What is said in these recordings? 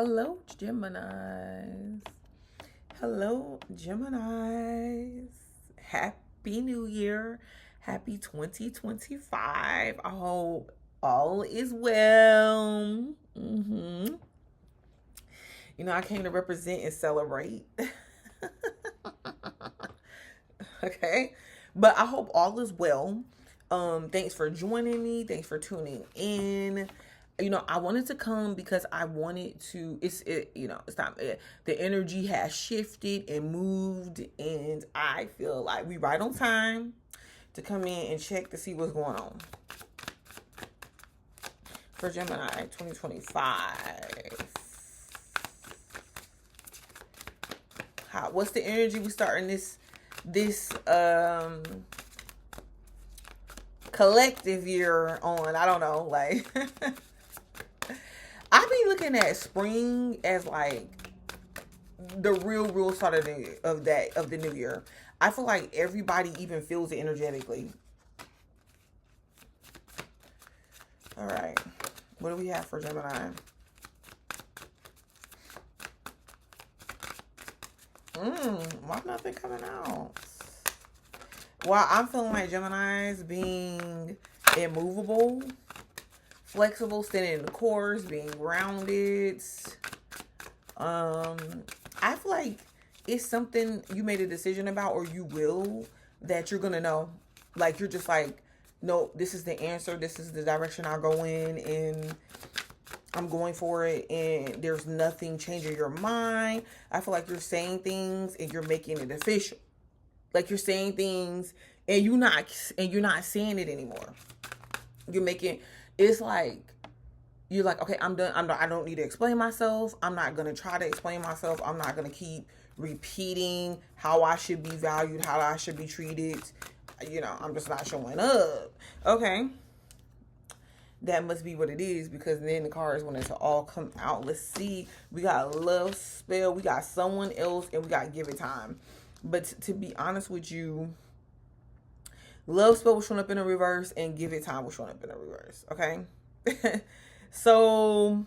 Hello, Geminis. Hello, Geminis. Happy New Year. Happy 2025. I hope all is well. I came to represent and celebrate. Okay. But I hope all is well. Thanks for joining me. Thanks for tuning in. I wanted to come because I wanted to. It's not. The energy has shifted and moved, and I feel like we right on time to come in and check to see what's going on for Gemini 2025. What's the energy we starting this collective year on? I don't know, like. I be looking at spring as like the real start of the new year. I feel like everybody even feels it energetically. All right, what do we have for Gemini? Why nothing coming out? Well, I'm feeling like Gemini's being immovable, flexible, standing in the course, being grounded. I feel like it's something you made a decision about, or you will, that you're gonna know. Like, you're just like, no, this is the answer. This is the direction I go in, and I'm going for it, and there's nothing changing your mind. I feel like you're saying things and you're making it official. Like, you're saying things and you're not saying it anymore. You're making it's like you're like, okay, I'm done. I don't need to explain myself. I'm not gonna try to explain myself. I'm not gonna keep repeating how I should be valued, how I should be treated. I'm just not showing up. Okay. That must be what it is, because then the cards wanted to all come out. Let's see. We got love spell. We got someone else, and we got give it time. But to be honest with you, love spell was showing up in a reverse, and give it time was showing up in a reverse. Okay. So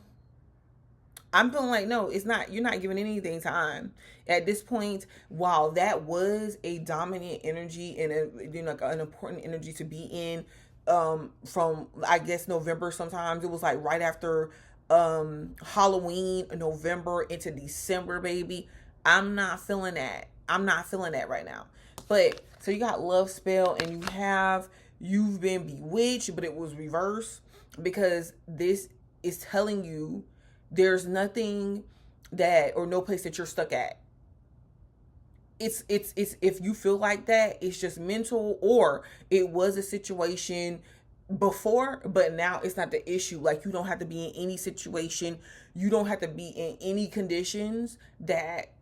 I'm feeling like, no, it's not. You're not giving anything time at this point. While that was a dominant energy and an important energy to be in, from, I guess, November. Sometimes it was like right after Halloween, November into December, baby. I'm not feeling that. I'm not feeling that right now. But so you got love spell, and you've been bewitched, but it was reversed, because this is telling you there's nothing that, or no place that you're stuck at. It's if you feel like that, it's just mental, or it was a situation before, but now it's not the issue. Like, you don't have to be in any situation. You don't have to be in any conditions that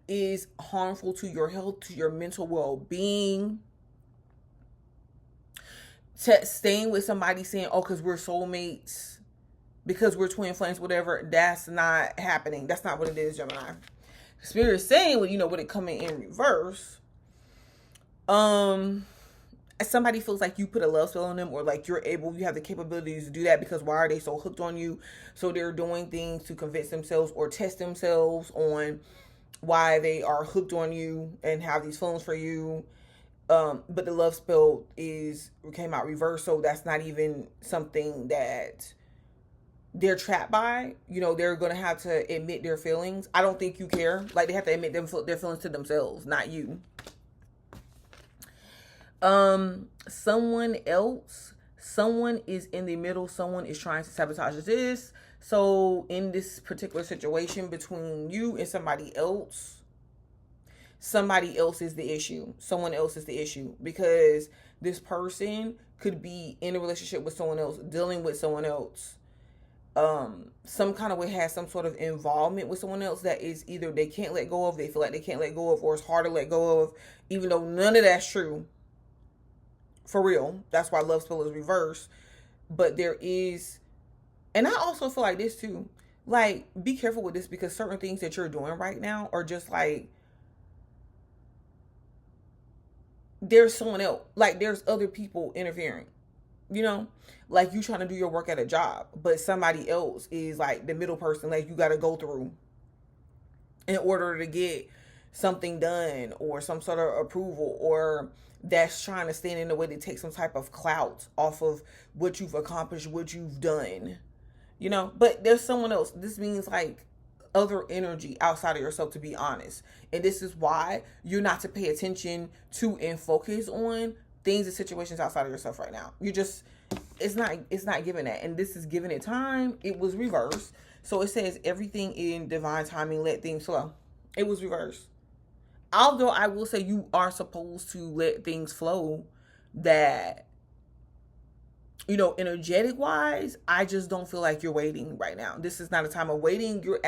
is harmful to your health, to your mental well-being. Staying with somebody saying, oh, because we're soulmates, because we're twin flames, whatever, that's not happening. That's not what it is, Gemini. Spirit is saying, with it coming in reverse, somebody feels like you put a love spell on them, or like you have the capabilities to do that, because why are they so hooked on you? So they're doing things to convince themselves or test themselves on why they are hooked on you and have these feelings for you. But the love spell came out reverse, so that's not even something that they're trapped by. They're gonna have to admit their feelings. I don't think you care. Like, they have to admit their feelings to themselves, not you. Someone is in the middle. Someone is trying to sabotage this. So in this particular situation between you and somebody else is the issue. Someone else is the issue, because this person could be in a relationship with someone else, dealing with someone else. Some kind of way has some sort of involvement with someone else that is either they can't let go of, they feel like they can't let go of, or it's hard to let go of, even though none of that's true. For real. That's why love spell is reversed. But there is, and I also feel like this too, like, be careful with this, because certain things that you're doing right now are just like, there's someone else, like, there's other people interfering. you know, like you trying to do your work at a job, but somebody else is like the middle person, like you got to go through in order to get something done or some sort of approval, or that's trying to stand in the way to take some type of clout off of what you've accomplished, what you've done, you know. But there's someone else. This means like other energy outside of yourself, to be honest. And this is why you're not to pay attention to and focus on things and situations outside of yourself right now. You just, it's not giving that. And this is giving it time. It was reversed. So it says everything in divine timing, let things flow. It was reversed. Although I will say you are supposed to let things flow, that, you know, energetic wise, I just don't feel like you're waiting right now. This is not a time of waiting. You're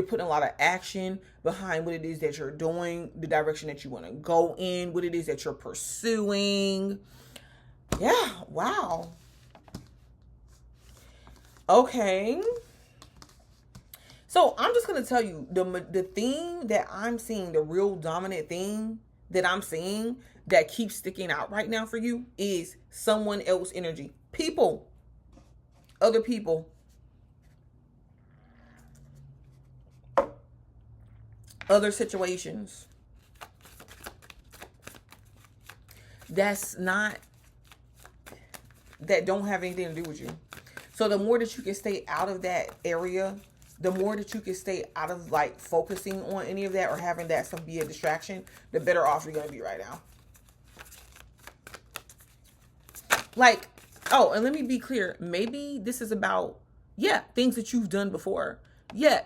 putting a lot of action behind what it is that you're doing, the direction that you want to go in, what it is that you're pursuing. Yeah, wow. Okay. So I'm just going to tell you, the thing that I'm seeing, the real dominant thing that I'm seeing that keeps sticking out right now for you is someone else energy. People. Other people. Other situations. That don't have anything to do with you. So the more that you can stay out of that area, the more that you can stay out of like focusing on any of that or having that stuff be a distraction, the better off you're going to be right now. Like, oh, and let me be clear. Maybe this is about, things that you've done before. Yeah,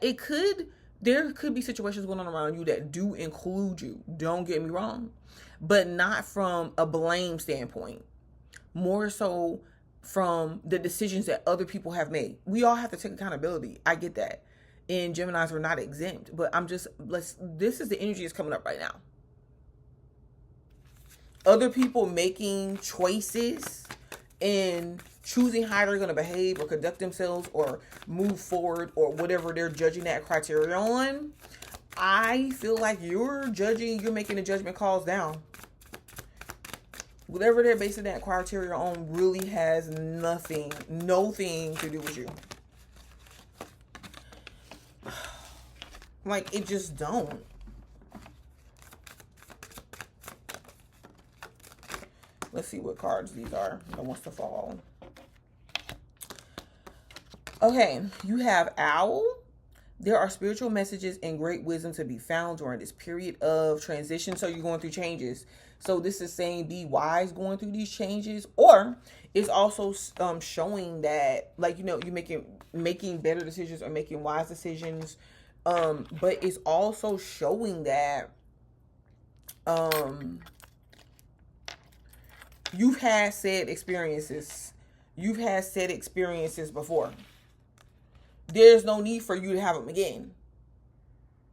there could be situations going on around you that do include you. Don't get me wrong. But not from a blame standpoint. More so from the decisions that other people have made. We all have to take accountability. I get that. And Geminis are not exempt. But this is the energy that's coming up right now. Other people making choices and choosing how they're going to behave or conduct themselves or move forward or whatever they're judging that criteria on. I feel like you're making the judgment calls down. Whatever they're basing that criteria on really has nothing to do with you. Like, it just don't. Let's see what cards these are that wants to fall. Okay, you have Owl. There are spiritual messages and great wisdom to be found during this period of transition. So you're going through changes. So this is saying be wise going through these changes. Or it's also showing that, like, you know, you're making better decisions or making wise decisions. But it's also showing that you've had said experiences. You've had said experiences before. There's no need for you to have them again.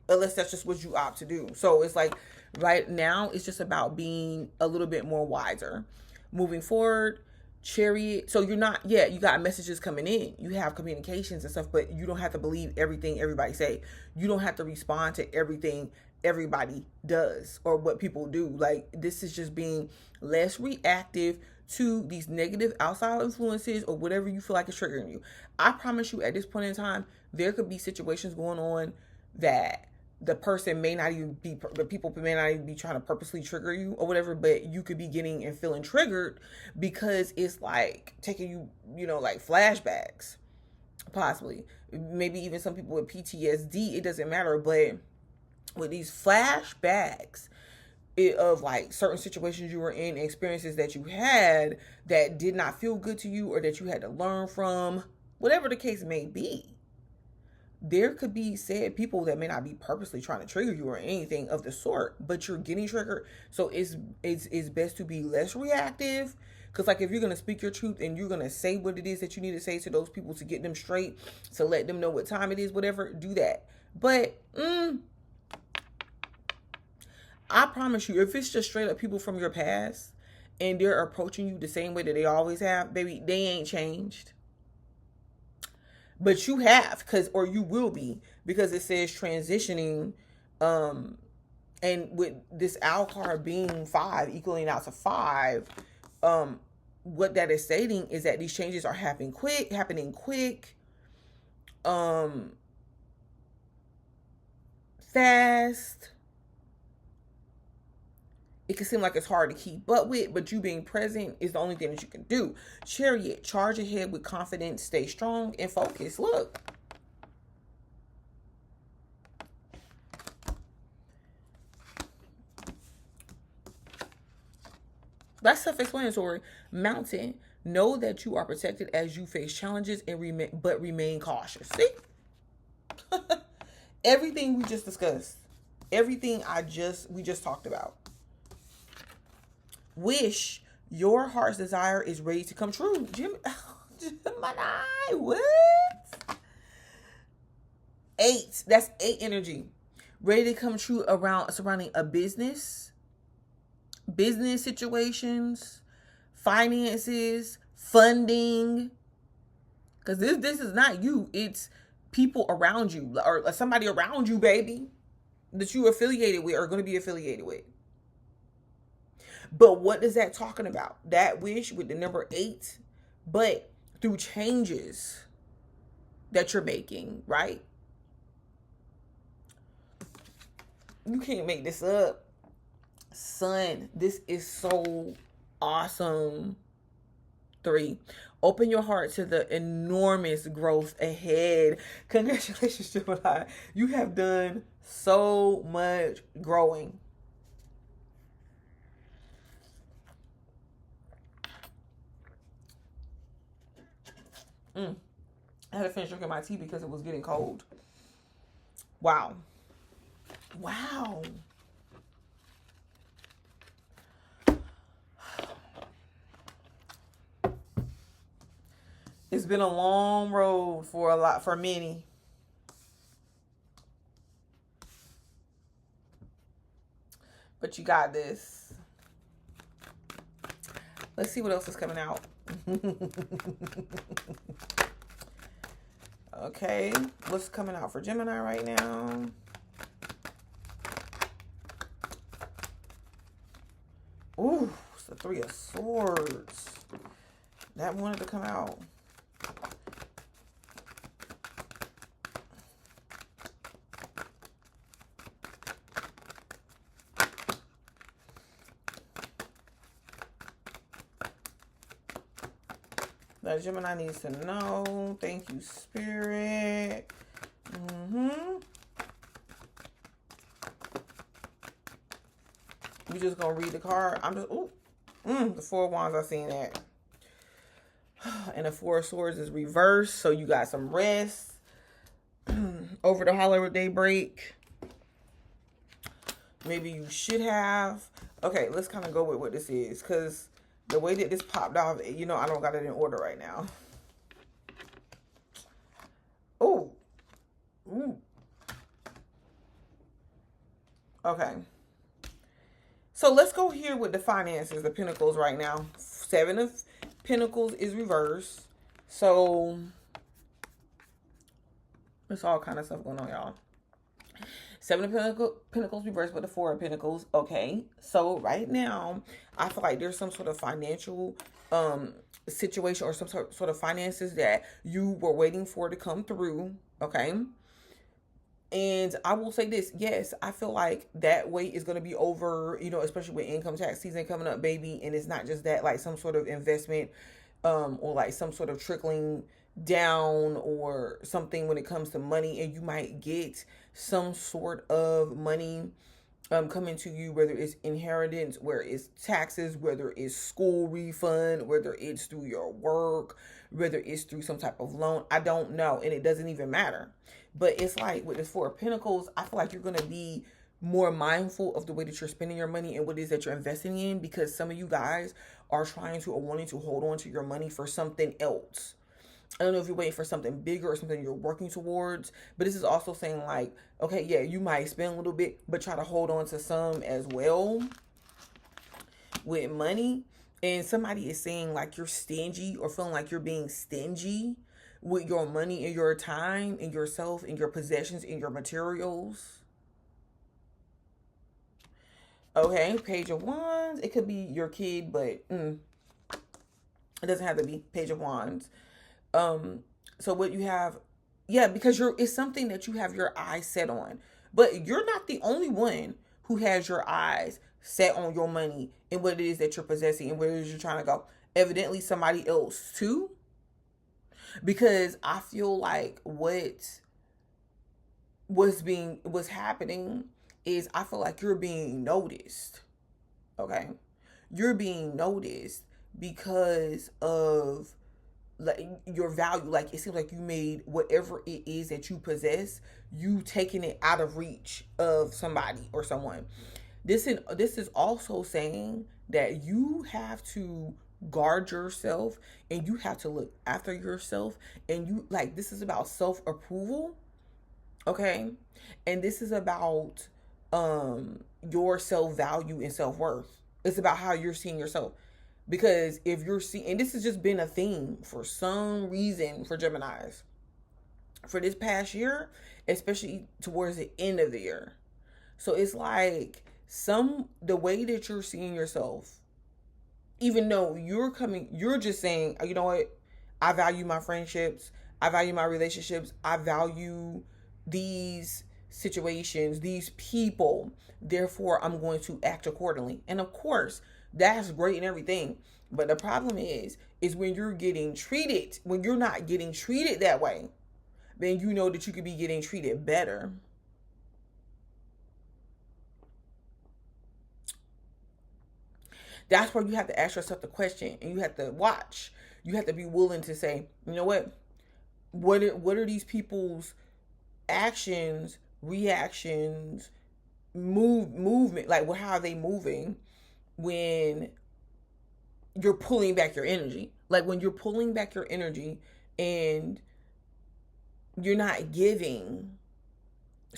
Unless that's just what you opt to do. So it's like right now, it's just about being a little bit more wiser. Moving forward, Chariot. So you're not, you got messages coming in. You have communications and stuff, but you don't have to believe everything everybody say. You don't have to respond to everything everybody does or what people do. Like, this is just being less reactive to these negative outside influences or whatever you feel like is triggering you. I promise you, at this point in time, there could be situations going on that the person may not even be, the people may not even be trying to purposely trigger you or whatever, but you could be getting and feeling triggered because it's like taking you, you know, like flashbacks, possibly. Maybe even some people with PTSD, it doesn't matter, but with these flashbacks of like certain situations you were in, experiences that you had that did not feel good to you or that you had to learn from, whatever the case may be, there could be said people that may not be purposely trying to trigger you or anything of the sort, but you're getting triggered. So it's best to be less reactive. Because like if you're going to speak your truth and you're going to say what it is that you need to say to those people to get them straight, to let them know what time it is, whatever, do that. But I promise you, if it's just straight up people from your past and they're approaching you the same way that they always have, baby, they ain't changed. But you have, or you will be, because it says transitioning, and with this owl card being 5, equaling out to 5, what that is stating is that these changes are happening quick, fast. It can seem like it's hard to keep up with, but you being present is the only thing that you can do. Chariot, charge ahead with confidence, stay strong and focus. Look. That's self-explanatory. Mountain, know that you are protected as you face challenges and remain cautious. See? Everything we just discussed. Everything we just talked about. Wish, your heart's desire is ready to come true. Gemini, what? 8, that's 8 energy. Ready to come true surrounding a business situations, finances, funding. Because this is not you. It's people around you or somebody around you, baby, that you affiliated with or going to be affiliated with. But what is that talking about? That wish with the number 8, but through changes that you're making, right? You can't make this up. Sun, this is so awesome. 3, open your heart to the enormous growth ahead. Congratulations, Gemini. You have done so much growing. I had to finish drinking my tea because it was getting cold. Wow. It's been a long road for many. But you got this. Let's see what else is coming out. Okay, what's coming out for Gemini right now? Ooh, it's the 3 of Swords. That wanted to come out. That Gemini needs to know. Thank you, Spirit. You just gonna read the card. I'm just the 4 of Wands. I seen that. And the 4 of Swords is reversed. So you got some rest over the holiday break. Maybe you should have. Okay, let's kind of go with what this is, because the way that this popped off, I don't got it in order right now. Oh. Okay. So let's go here with the finances, the Pentacles right now. 7 of Pentacles is reversed. So there's all kind of stuff going on, y'all. 7 of Pentacles reversed with the 4 of Pentacles. Okay. So right now, I feel like there's some sort of financial situation or some sort of finances that you were waiting for to come through. Okay. And I will say this. Yes, I feel like that wait is going to be over, especially with income tax season coming up, baby. And it's not just that, like some sort of investment or like some sort of trickling down or something when it comes to money, and you might get some sort of money coming to you, whether it's inheritance, whether it's taxes, whether it's school refund, whether it's through your work, whether it's through some type of loan. I don't know, and it doesn't even matter. But it's like with this 4 of Pentacles, I feel like you're going to be more mindful of the way that you're spending your money and what it is that you're investing in, because some of you guys are trying to or wanting to hold on to your money for something else. I don't know if you're waiting for something bigger or something you're working towards, but this is also saying like, okay, yeah, you might spend a little bit, but try to hold on to some as well with money. And somebody is saying like you're stingy or feeling like you're being stingy with your money and your time and yourself and your possessions and your materials. Okay, Page of Wands. It could be your kid, but It doesn't have to be Page of Wands. So what you have, yeah, because it's something that you have your eyes set on. But you're not the only one who has your eyes set on your money and what it is that you're possessing and where it is you're trying to go. Evidently somebody else too. Because I feel like what's happening is I feel like you're being noticed. Okay? You're being noticed because of like your value. Like it seems like you made whatever it is that you possess, you taking it out of reach of somebody or someone. This is also saying that you have to guard yourself and you have to look after yourself, and you like this is about self-approval, okay? And this is about your self-value and self-worth. It's about how you're seeing yourself. Because if you're seeing, and this has just been a theme for some reason for Geminis for this past year, especially towards the end of the year. So it's like the way that you're seeing yourself, even though you're just saying, you know what, I value my friendships, I value my relationships, I value these situations, these people, therefore I'm going to act accordingly. And of course, that's great and everything. But the problem is when you're getting treated, when you're not getting treated that way, then you know that you could be getting treated better. That's where you have to ask yourself the question, and you have to watch. You have to be willing to say, you know what? What are these people's actions, reactions, movement? Like, how are they moving when you're pulling back your energy? Like when you're pulling back your energy and you're not giving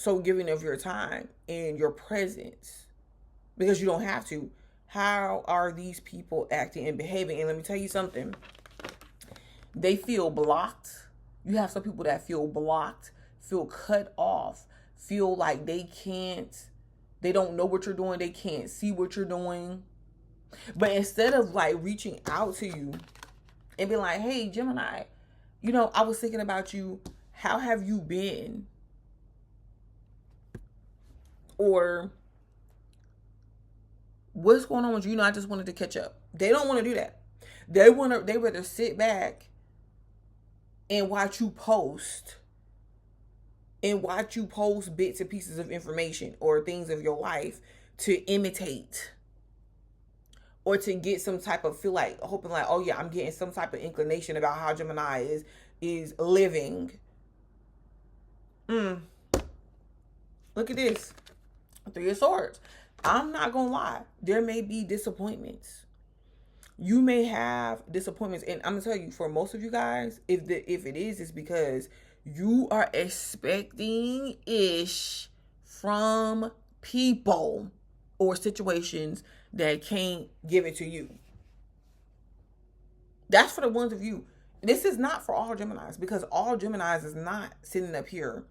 of your time and your presence because you don't have to. How are these people acting and behaving? And let me tell you something. They feel blocked. You have some people that feel blocked, feel cut off, feel like they don't know what you're doing. They can't see what you're doing. But instead of like reaching out to you and being like, hey, Gemini, I was thinking about you. How have you been? Or what's going on with you? I just wanted to catch up. They don't want to do that. They rather sit back and watch you post bits and pieces of information or things of your life to imitate or to get some type of hoping like, oh yeah, I'm getting some type of inclination about how Gemini is living. Look at this. 3 of Swords. I'm not gonna lie. There may be disappointments. You may have disappointments, and I'm gonna tell you, for most of you guys, if it is, it's because you are expecting ish from people or situations that can't give it to you. That's for the ones of you. This is not for all Geminis, because all Geminis is not sitting up here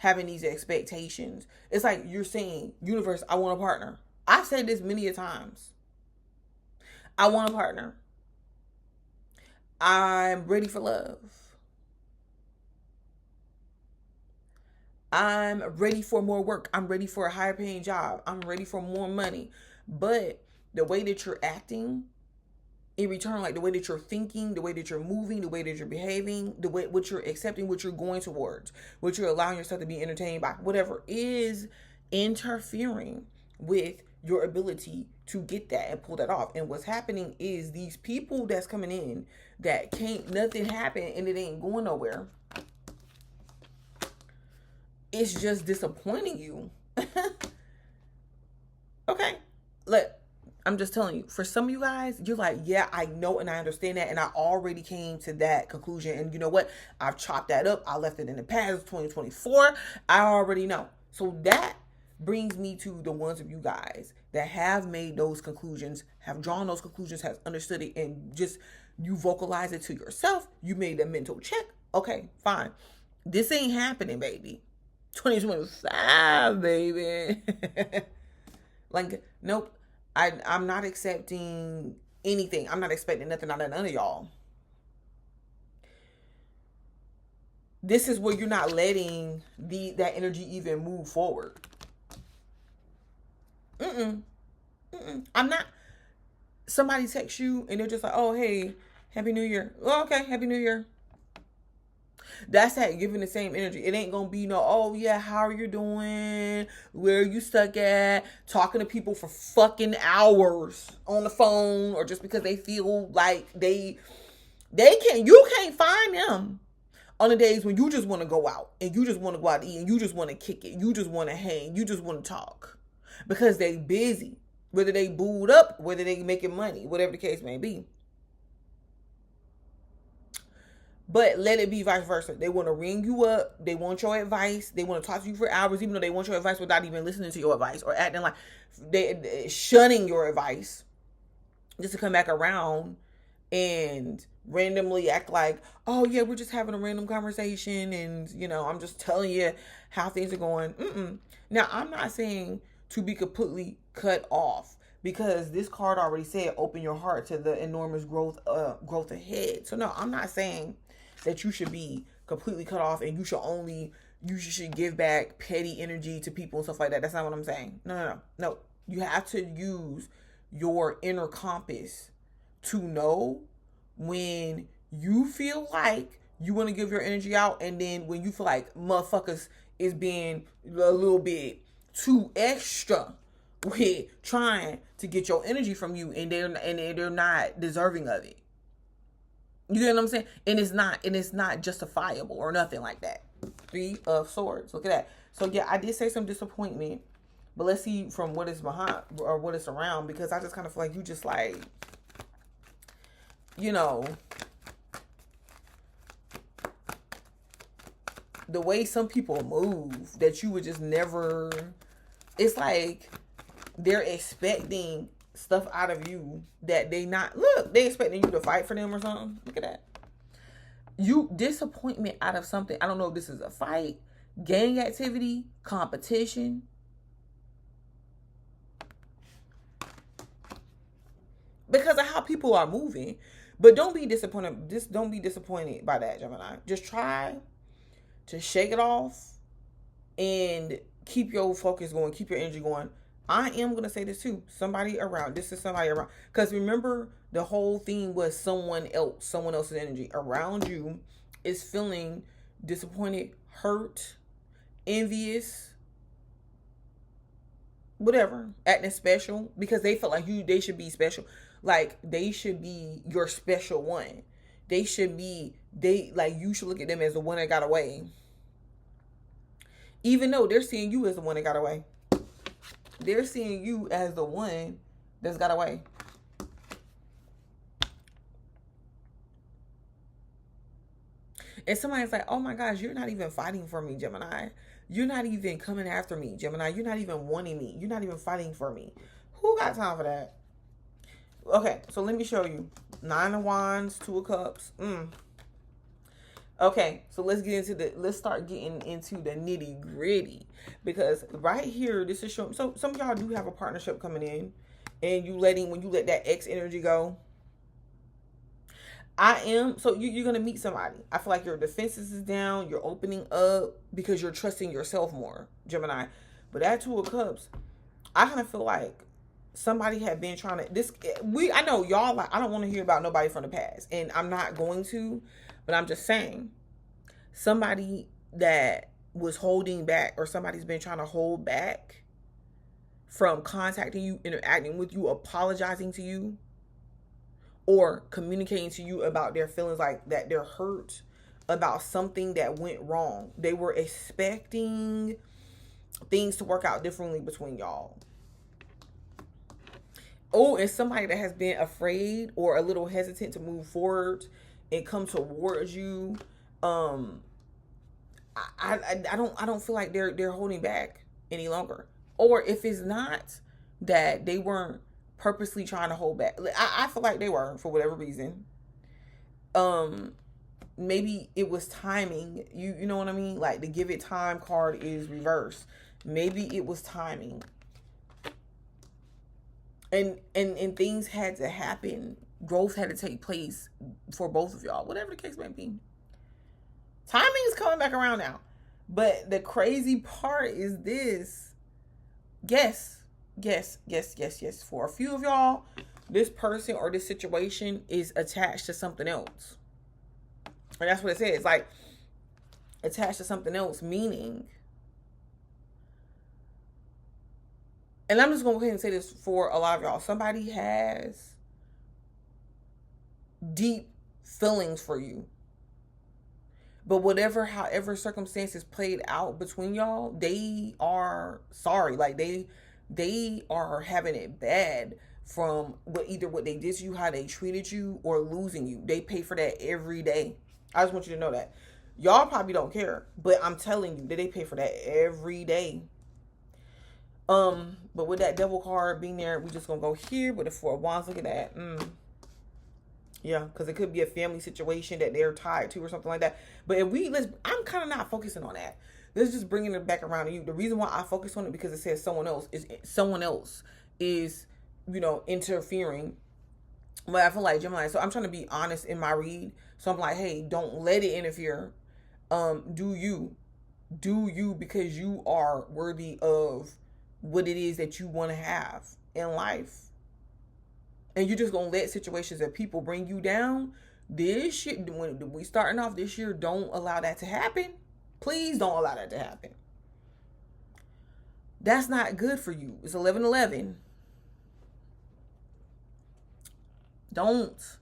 having these expectations. It's like you're saying, universe, I want a partner. I've said this many a times. I want a partner. I'm ready for love. I'm ready for more work. I'm ready for a higher paying job. I'm ready for more money. But the way that you're acting in return, like the way that you're thinking, the way that you're moving, the way that you're behaving, the way what you're accepting, what you're going towards, what you're allowing yourself to be entertained by, whatever is interfering with your ability to get that and pull that off. And what's happening is these people that's coming in that can't nothing happen and it ain't going nowhere. It's just disappointing you. Okay. Look, I'm just telling you, for some of you guys, you're like, yeah, I know and I understand that. And I already came to that conclusion. And you know what? I've chopped that up. I left it in the past, 2024. I already know. So that brings me to the ones of you guys that have made those conclusions, have drawn those conclusions, has understood it, and just you vocalize it to yourself. You made a mental check. Okay, fine. This ain't happening, baby. 2025, baby. Like, nope. I'm not accepting anything. I'm not expecting nothing out of none of y'all. This is where you're not letting that energy even move forward. I'm not. Somebody texts you and they're just like, oh, hey, Happy New Year. Oh, okay, Happy New Year. That's that giving the same energy. It ain't gonna be no, oh yeah, how are you doing? Where are you stuck at? Talking to people for fucking hours on the phone, or just because they feel like you can't find them on the days when you just want to go out and you just want to go out to eat and you just want to kick it. You just want to hang. You just want to talk because they busy. Whether they booed up, whether they making money, whatever the case may be. But let it be vice versa. They want to ring you up. They want your advice. They want to talk to you for hours, even though they want your advice without even listening to your advice or acting like they shunning your advice, just to come back around and randomly act like, oh yeah, we're just having a random conversation and I'm just telling you how things are going. Now, I'm not saying to be completely cut off, because this card already said open your heart to the enormous growth ahead. So no, I'm not saying that you should be completely cut off and you should give back petty energy to people and stuff like that. That's not what I'm saying. No. You have to use your inner compass to know when you feel like you want to give your energy out, and then when you feel like motherfuckers is being a little bit too extra with trying to get your energy from you, and they're not deserving of it. You get what I'm saying? And it's not justifiable or nothing like that. 3 of Swords. Look at that. So yeah, I did say some disappointment, but let's see from what is behind or what is around, because I just kind of feel like you just like, the way some people move that you would just never. It's like they're expecting stuff out of you that they expecting you to fight for them or something. Look at that. You disappointment out of something. I don't know if this is a fight, gang activity, competition. Because of how people are moving. But don't be disappointed. Just don't be disappointed by that, Gemini. Just try to shake it off and keep your focus going, keep your energy going. I am going to say this too. Somebody around. This is somebody around. Because remember, the whole thing was someone else's energy around you is feeling disappointed, hurt, envious, whatever, acting special, because they felt like they should be special. Like they should be your special one. You should look at them as the one that got away. Even though they're seeing you as the one that got away. They're seeing you as the one that's got away. And somebody's like, oh my gosh, you're not even fighting for me, Gemini. You're not even coming after me, Gemini. You're not even wanting me. You're not even fighting for me. Who got time for that? Okay, so let me show you. 9 of Wands, 2 of Cups. Okay, so let's start getting into the nitty gritty, because right here, this is showing. So some of y'all do have a partnership coming in, and when you let that ex energy go. You're going to meet somebody. I feel like your defenses is down. You're opening up because you're trusting yourself more, Gemini. But that 2 of Cups, I kind of feel like somebody had been trying to, I know y'all, like, I don't want to hear about nobody from the past, and I'm not going to, but I'm just saying, somebody that was holding back, or somebody's been trying to hold back from contacting you, interacting with you, apologizing to you, or communicating to you about their feelings, like that they're hurt about something that went wrong. They were expecting things to work out differently between y'all. Oh, and somebody that has been afraid or a little hesitant to move forward and come towards you. I don't feel like they're holding back any longer. Or if it's not that they weren't purposely trying to hold back, I feel like they were, for whatever reason. Maybe it was timing. You know what I mean? Like the give it time card is reversed. Maybe it was timing. And things had to happen. Growth had to take place for both of y'all, whatever the case may be. Timing is coming back around now. But the crazy part is this. Yes, yes. For a few of y'all, this person or this situation is attached to something else. And that's what it says. Like, attached to something else, meaning, and I'm just going to go ahead and say this for a lot of y'all. Somebody has deep feelings for you. But however circumstances played out between y'all, they are sorry. Like, they are having it bad from either what they did to you, how they treated you, or losing you. They pay for that every day. I just want you to know that. Y'all probably don't care, but I'm telling you that they pay for that every day. But with that devil card being there, we just gonna go here with the Four of Wands. Look at that. Yeah, because it could be a family situation that they're tied to or something like that. But I'm kind of not focusing on that. Let's just bringing it back around to you. The reason why I focus on it because it says someone else is interfering. But I feel like Gemini, so I'm trying to be honest in my read. So I'm like, hey, don't let it interfere. Do you because you are worthy of what it is that you want to have in life. And you're just going to let situations that people bring you down. This shit, when we starting off this year, don't allow that to happen. Please don't allow that to happen. That's not good for you. It's 11/11. Don't.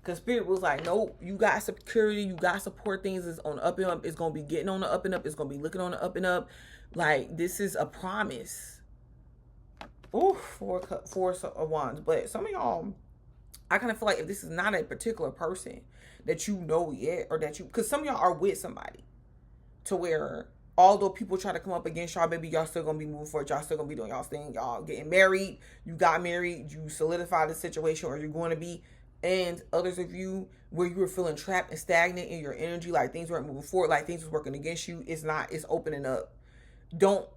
Because Spirit was like, nope, you got security, you got support, things is on the up and up. It's going to be getting on the up and up. It's going to be looking on the up and up. Like, this is a promise. Ooh, Four of Wands. But some of y'all, I kind of feel like if this is not a particular person that you know yet, or that because some of y'all are with somebody to where although people try to come up against y'all, baby, y'all still gonna be moving forward. Y'all still gonna be doing y'all's thing. Y'all getting married. You got married. You solidified the situation, or you're going to be. And others of you where you were feeling trapped and stagnant in your energy, like things weren't moving forward, like things was working against you. It's opening up.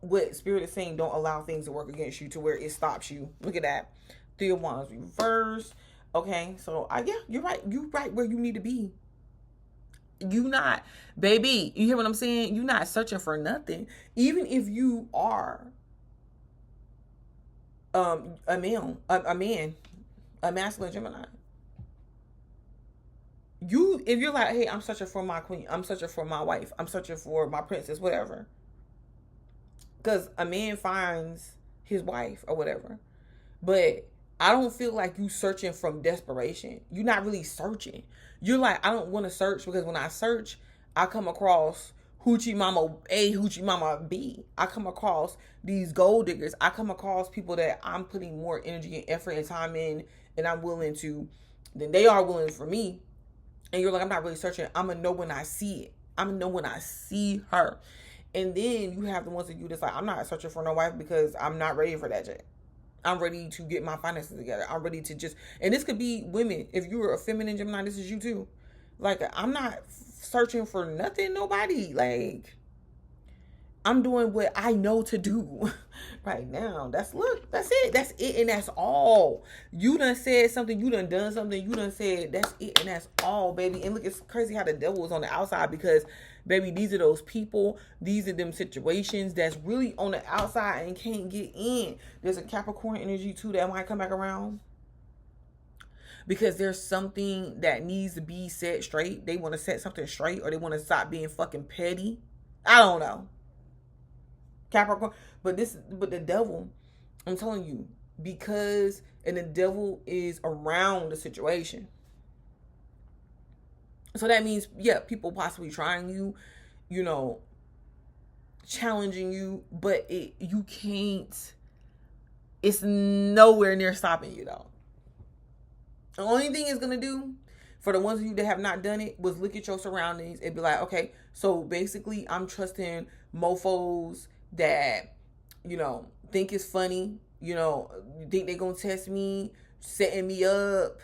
What Spirit is saying, don't allow things to work against you to where it stops you. Look at that. Three of Wands reversed. Okay, so you're right. You're right where you need to be. You not, baby, you hear what I'm saying? You're not searching for nothing. Even if you are a man, a masculine Gemini. If you're like, hey, I'm searching for my queen, I'm searching for my wife, I'm searching for my princess, whatever. Because a man finds his wife or whatever. But I don't feel like you searching from desperation. You're not really searching. You're like, I don't want to search because when I search, I come across hoochie mama A, hoochie mama B. I come across these gold diggers. I come across people that I'm putting more energy and effort and time in and I'm willing to, than they are willing for me. And you're like, I'm not really searching. I'm going to know when I see it. I'm going to know when I see her. And then you have the ones that you just like, I'm not searching for no wife because I'm not ready for that yet. I'm ready to get my finances together. I'm ready to just, and this could be women. If you were a feminine Gemini, this is you too. Like, I'm not searching for nothing, nobody. Like, I'm doing what I know to do right now. That's it. That's it. And that's all. You done said something. You done something. You done said that's it. And that's all, baby. And look, it's crazy how the devil is on the outside because, baby, these are those people. These are them situations that's really on the outside and can't get in. There's a Capricorn energy too that might come back around. Because there's something that needs to be set straight. They want to set something straight or they want to stop being fucking petty. I don't know. Capricorn, but the devil, I'm telling you, and the devil is around the situation. So that means, yeah, people possibly trying you, challenging you, but you can't, it's nowhere near stopping you though. The only thing it's going to do for the ones of you that have not done it was look at your surroundings and be like, okay, so basically I'm trusting mofos that, think it's funny, think they're going to test me, setting me up.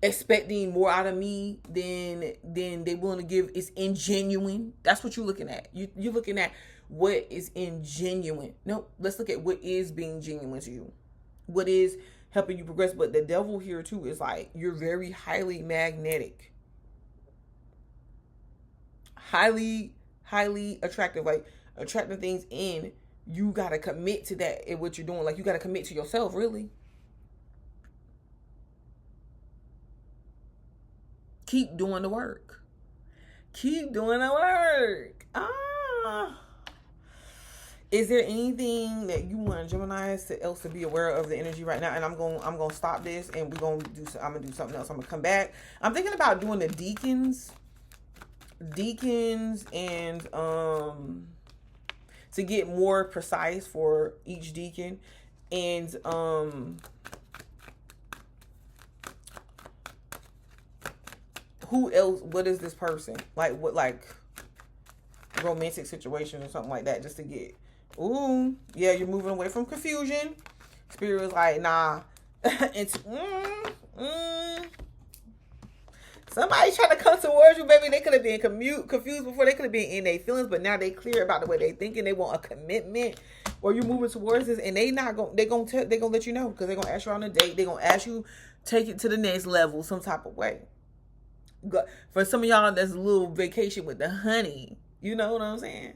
expecting more out of me than they willing to give. Is ingenuine. That's what you're looking at. You're looking at what is ingenuine. No, let's look at what is being genuine to you. What is helping you progress. But the devil here too is like, you're very highly magnetic. Highly attractive. Like attracting things in. You got to commit to that in what you're doing. Like you got to commit to yourself, really. Keep doing the work. Keep doing the work. Is there anything that you want Geminis else to be aware of the energy right now? And I'm gonna stop this, and I'm gonna do something else. I'm gonna come back. I'm thinking about doing the deacons, and to get more precise for each deacon, and who else? What is this person like? What, like romantic situation or something like that? Just to get, ooh, yeah, you're moving away from confusion. Spirit was like, nah, it's somebody trying to come towards you, baby. They could have been confused before. They could have been in their feelings, but now they clear about the way they thinking. They want a commitment, or you moving towards this, and they gonna let you know, because they're gonna ask you on a date. They're gonna ask you take it to the next level some type of way. For some of y'all, that's a little vacation with the honey. You know what I'm saying?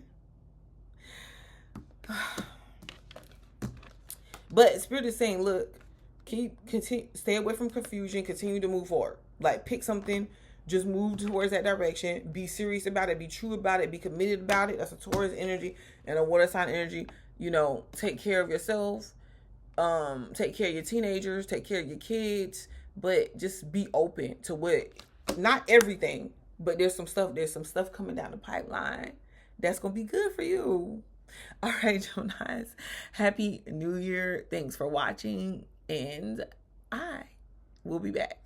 But Spirit is saying, look, stay away from confusion. Continue to move forward. Like, pick something. Just move towards that direction. Be serious about it. Be true about it. Be committed about it. That's a Taurus energy and a water sign energy. You know, take care of yourself. Take care of your teenagers. Take care of your kids. But just be open to what. Not everything, but there's some stuff coming down the pipeline that's gonna be good for you. All right, Geminis, happy new year. Thanks for watching, and I will be back.